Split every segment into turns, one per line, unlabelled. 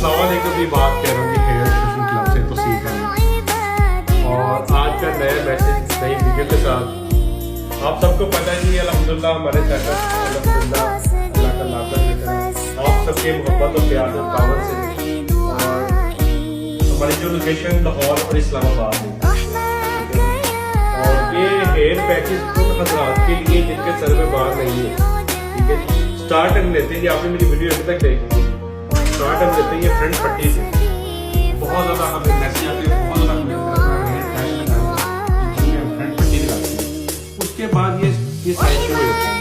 अस्सलाम वालेकुम की बात कह रहा हूँ कि हेयर एक्सटेंशन क्लब से तो सीख है। और आज का नया मैसेज नई वीडियो के साथ आप सबको पता है कि अल्हम्दुलिल्लाह हमारे चैनल अल्हम्दुलिल्लाह अल्लाह का लाख शुक्र आप सबके मोहब्बत और प्यार और पावर से और हमारी जो लोकेशन लाहौर और इस्लामाबाद है और ये हेयर पैकेज उन हजरात के लिए जिनके सर में बाल नहीं है, ठीक है। स्टार्ट हम लेते हैं कि आपने मेरी वीडियो अभी तक देखी, स्टार्ट हम लेते हैं ये फ्रंट पट्टी से। बहुत ज़्यादा हमें मैसेज आते हैं, बहुत ज़्यादा फ्रंट पट्टी लगाते हैं। उसके बाद ये साइड शो होते हैं,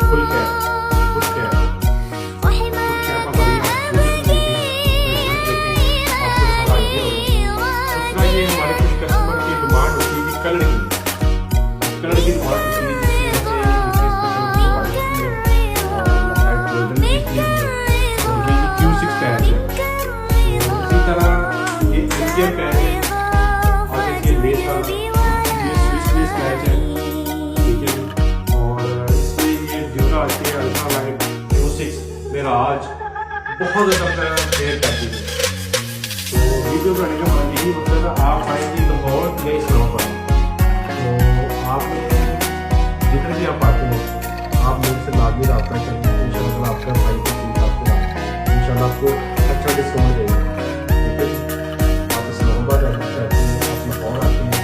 फुल कैप कलर की डिमांड होती है Q6 पैच है। इसी तरह ये MGM पैच है और इसके लेस वाला ये स्विस लेस पैच है, ठीक है। और इसमें ये ड्यूरा आती है अल्ट्रा लाइट Q6 मेरा आज बहुत ज़्यादा शेयर करती है। तो वीडियो बनाने का हमारा यही मतलब है, आप आएंगे लाहौर या इस्लामाबाद तो आप जितने भी आप आते हैं आप मेरे से लाजमी रब्ता करें। इंशाल्लाह आपका भाई को इंशाल्लाह आपको अच्छा डिस्काउंट देगा, ठीक है। आप इस्लामाबाद आना चाहते हैं, आप लाहौर आते हैं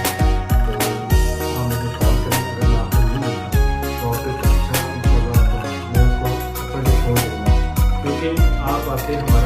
तो आप मुझे कॉल करें। अगर मैं आपको नहीं मिलता तो आपको अच्छा इंशाल्लाह मैं आपको अच्छा डिस्काउंट दूँगा, क्योंकि आप आते हैं हमारा